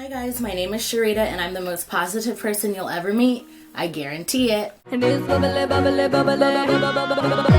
Hi guys, my name is Sharita and I'm the most positive person you'll ever meet. I guarantee it. And it's bubbly, bubbly, bubbly, bubbly.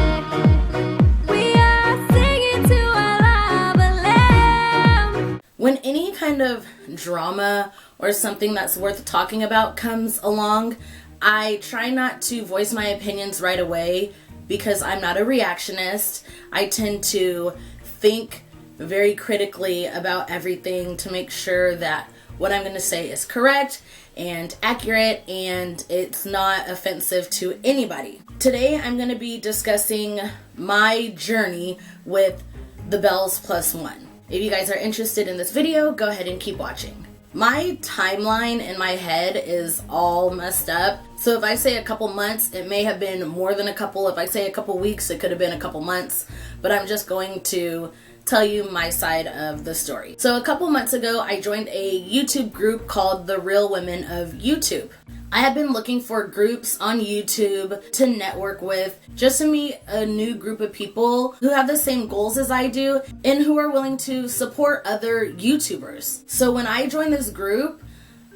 We are singing to our love. When any kind of drama or something that's worth talking about comes along, I try not to voice my opinions right away because I'm not a reactionist. I tend to think very critically about everything to make sure that what I'm going to say is correct and accurate and it's not offensive to anybody. Today I'm going to be discussing my journey with the Bells Plus One. If you guys are interested in this video, go ahead and keep watching. My timeline in my head is all messed up. So if I say a couple months, it may have been more than a couple. If I say a couple weeks, it could have been a couple months. But I'm just going to tell you my side of the story. So a couple months ago, I joined a YouTube group called The Real Women of YouTube. I have been looking for groups on YouTube to network with, just to meet a new group of people who have the same goals as I do and who are willing to support other YouTubers. So when I joined this group,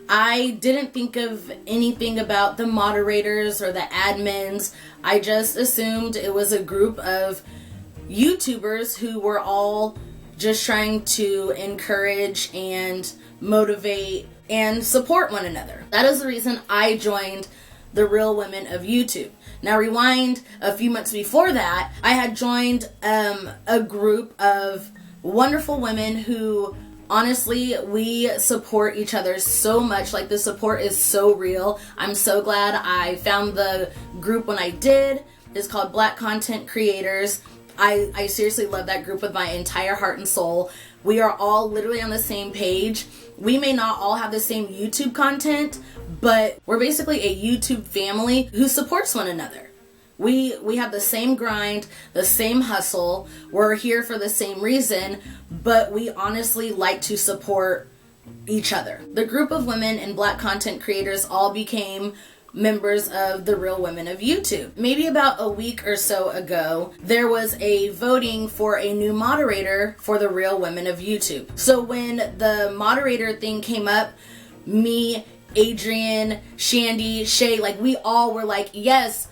I didn't think of anything about the moderators or the admins. I just assumed it was a group of YouTubers who were all just trying to encourage and motivate and support one another. That is the reason I joined the Real Women of YouTube. Now rewind a few months before that, I had joined a group of wonderful women who honestly, we support each other so much. Like, the support is so real. I'm so glad I found the group when I did. It's called Black Content Creators. I seriously love that group with my entire heart and soul. We are all literally on the same page. We may not all have the same YouTube content, but we're basically a YouTube family who supports one another. We have the same grind, the same hustle. We're here for the same reason, but we honestly like to support each other. The group of women and Black content creators all became members of the Real Women of YouTube. Maybe about a week or so ago, there was a voting for a new moderator for the Real Women of YouTube. So when the moderator thing came up, me, Adrian, Shandy, Shay, like, we all were like, yes,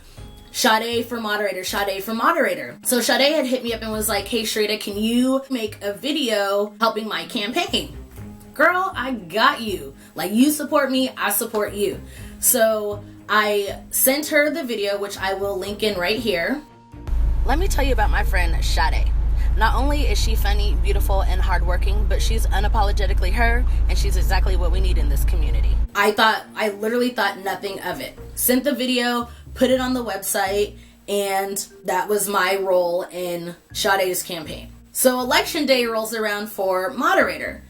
Sade for moderator, Sade for moderator. So Sade had hit me up and was like, hey Sharita, can you make a video helping my campaign? Girl, I got you. Like, you support me, I support you. So I sent her the video, which I will link in right here. Let me tell you about my friend Sade. Not only is she funny, beautiful, and hardworking, but she's unapologetically her, and she's exactly what we need in this community. I literally thought nothing of it. Sent the video, put it on the website, and that was my role in Sade's campaign. So election day rolls around for moderator,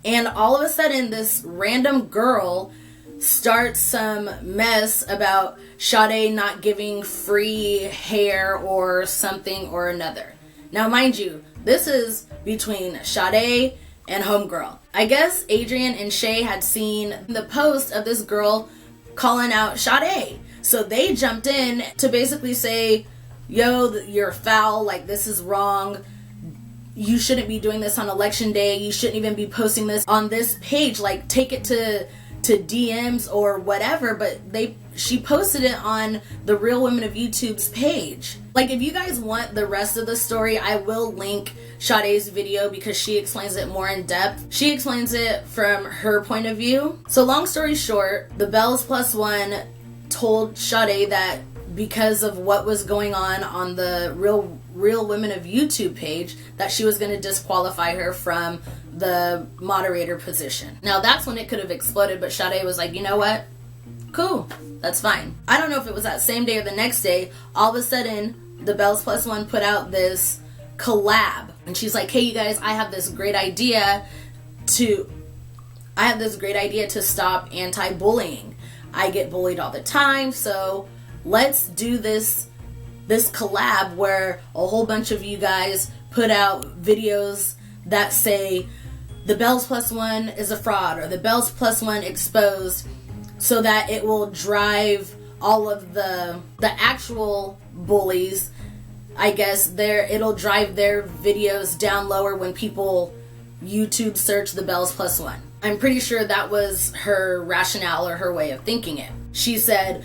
and all of a sudden this random girl starts some mess about Sade not giving free hair or something or another. Now mind you, this is between Sade and homegirl. I guess Adrian and Shay had seen the post of this girl calling out Sade. So they jumped in to basically say, yo, you're foul, like, this is wrong. You shouldn't be doing this on election day. You shouldn't even be posting this on this page. Like, take it to DMs or whatever. But she posted it on the Real Women of YouTube's page. Like, if you guys want the rest of the story, I will link Sade's video because she explains it more in depth. She explains it from her point of view. So long story short, the Bells Plus One told Sade that because of what was going on the Real Women of YouTube page, that she was going to disqualify her from the moderator position. Now that's when it could have exploded, but Sade was like, you know what? Cool, that's fine. I don't know if it was that same day or the next day, all of a sudden the Bells Plus One put out this collab, and she's like, hey you guys, I have this great idea to stop anti-bullying. I get bullied all the time, so let's do this collab where a whole bunch of you guys put out videos that say the Bells Plus One is a fraud or the Bells Plus One exposed, so that it will drive all of the actual bullies, I guess, it'll drive their videos down lower when people YouTube search the Bells Plus One. I'm pretty sure that was her rationale or her way of thinking it. She said,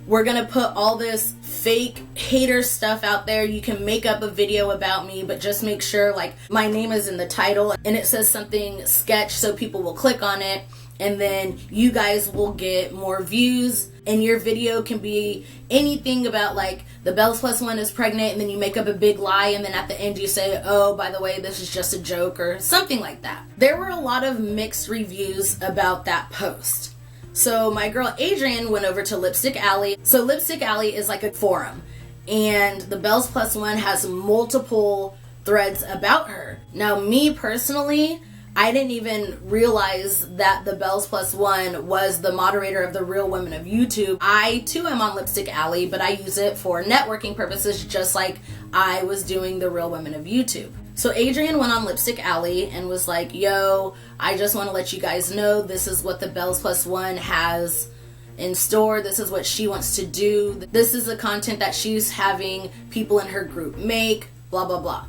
we're gonna put all this fake hater stuff out there. You can make up a video about me, but just make sure like my name is in the title and it says something sketch so people will click on it, and then you guys will get more views, and your video can be anything about like the Bells Plus One is pregnant, and then you make up a big lie, and then at the end you say, oh, by the way, this is just a joke or something like that. There were a lot of mixed reviews about that post. So my girl Adrienne went over to Lipstick Alley. So Lipstick Alley is like a forum, and the Bells Plus One has multiple threads about her. Now, me personally, I didn't even realize that the Bells Plus One was the moderator of the Real Women of YouTube. I too am on Lipstick Alley, but I use it for networking purposes, just like I was doing the Real Women of YouTube. So Adrienne went on Lipstick Alley and was like, yo, I just want to let you guys know this is what the Bells Plus One has in store. This is what she wants to do. This is the content that she's having people in her group make, blah, blah, blah.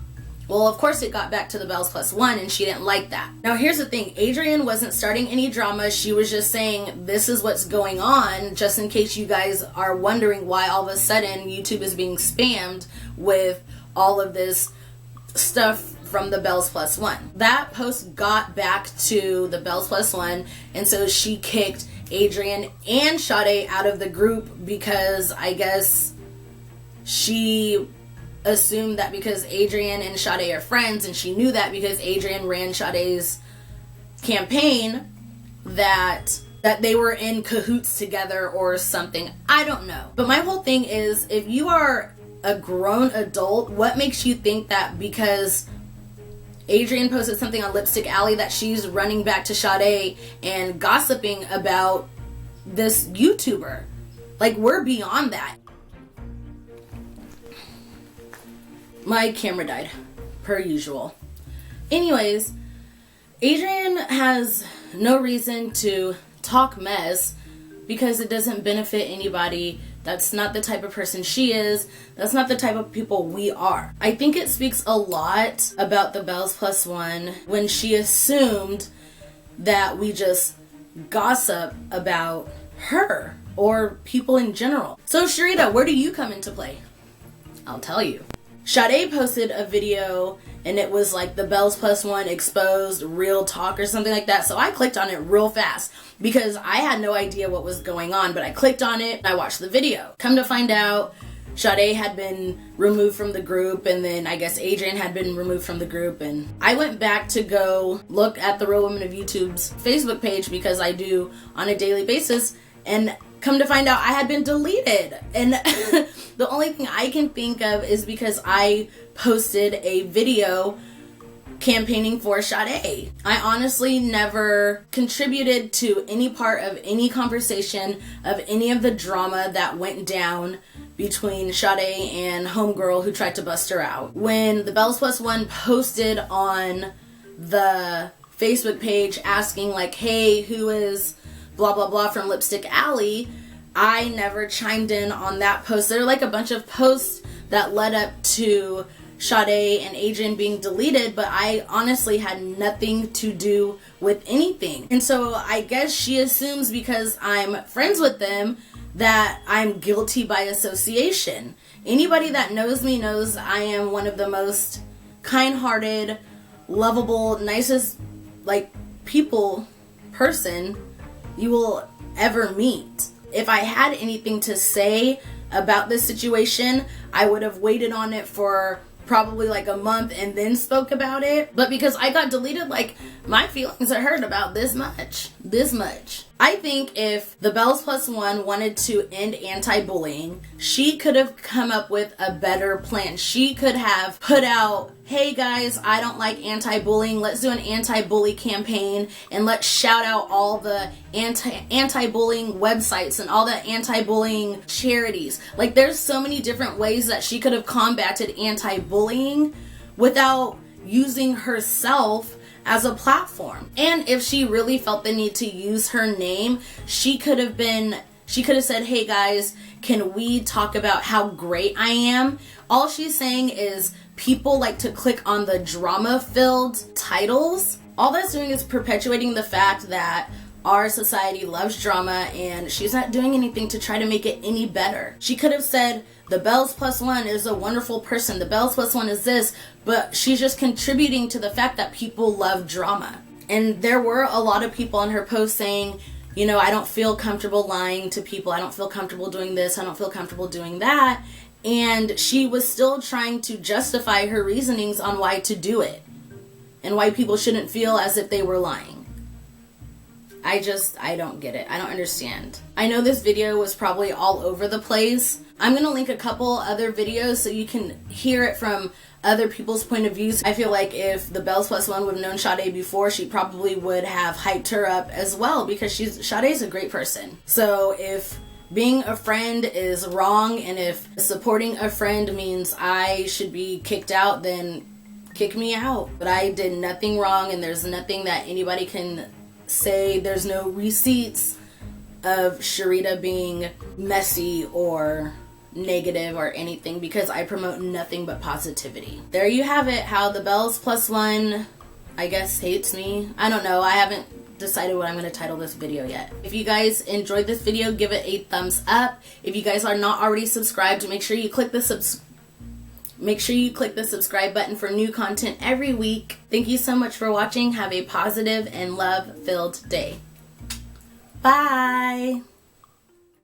Well, of course it got back to the Bells Plus One, and she didn't like that. Now, here's the thing. Adrienne wasn't starting any drama. She was just saying, this is what's going on, just in case you guys are wondering why all of a sudden YouTube is being spammed with all of this stuff from the Bells Plus One. That post got back to the Bells Plus One, and so she kicked Adrienne and Sade out of the group because I guess she assumed that because Adrienne and Sade are friends, and she knew that because Adrienne ran Sade's campaign, that they were in cahoots together or something. I don't know. But my whole thing is, if you are a grown adult, what makes you think that because Adrienne posted something on Lipstick Alley that she's running back to Sade and gossiping about this YouTuber? Like, we're beyond that. My camera died, per usual. Anyways, Adrienne has no reason to talk mess because it doesn't benefit anybody. That's not the type of person she is. That's not the type of people we are. I think it speaks a lot about the Bells Plus One when she assumed that we just gossip about her or people in general. So Sharita, where do you come into play? I'll tell you. Sade posted a video and it was like the Bells Plus One exposed real talk or something like that. So I clicked on it real fast because I had no idea what was going on, but I clicked on it, I watched the video. Come to find out, Sade had been removed from the group, and then I guess Adrienne had been removed from the group, and I went back to go look at the Real Women of YouTube's Facebook page because I do on a daily basis, and come to find out I had been deleted. And the only thing I can think of is because I posted a video campaigning for Sade. I honestly never contributed to any part of any conversation of any of the drama that went down between Sade and homegirl who tried to bust her out. When the Bells Plus One posted on the Facebook page asking like, hey, who is blah blah blah from Lipstick Alley, I never chimed in on that post. There are like a bunch of posts that led up to Sade and Adrienne being deleted, but I honestly had nothing to do with anything. And so I guess she assumes because I'm friends with them that I'm guilty by association. Anybody that knows me knows I am one of the most kind-hearted, lovable, nicest person you will ever meet. If I had anything to say about this situation, I would have waited on it for probably like a month and then spoke about it. But because I got deleted, like, my feelings are hurt about this much. I think if the Bells Plus One wanted to end anti-bullying, she could have come up with a better plan. She could have put out, hey guys, I don't like anti-bullying. Let's do an anti-bully campaign and let's shout out all the anti-bullying websites and all the anti-bullying charities. Like, there's so many different ways that she could have combated anti-bullying without using herself as a platform. And if she really felt the need to use her name, she could have said, hey guys, can we talk about how great I am? All she's saying is people like to click on the drama-filled titles All that's doing is perpetuating the fact that our society loves drama, and she's not doing anything to try to make it any better. She could have said, the Bells Plus One is a wonderful person, the Bells Plus One is this, but she's just contributing to the fact that people love drama. And there were a lot of people on her post saying, you know, I don't feel comfortable lying to people, I don't feel comfortable doing this, I don't feel comfortable doing that. And she was still trying to justify her reasonings on why to do it and why people shouldn't feel as if they were lying. I don't get it. I don't understand. I know this video was probably all over the place. I'm going to link a couple other videos so you can hear it from other people's point of views. I feel like if the Bells Plus One would have known Sade before, she probably would have hyped her up as well, because Sade's a great person. So if being a friend is wrong, and if supporting a friend means I should be kicked out, then kick me out. But I did nothing wrong, and there's nothing that anybody can say. There's no receipts of Sharita being messy or negative or anything, because I promote nothing but positivity. There you have it, how the Bells Plus One, I guess, hates me. I don't know. I haven't decided what I'm going to title this video yet. If you guys enjoyed this video, give it a thumbs up. If you guys are not already subscribed, make sure you click the subscribe button for new content every week. Thank you so much for watching. Have a positive and love-filled day. Bye!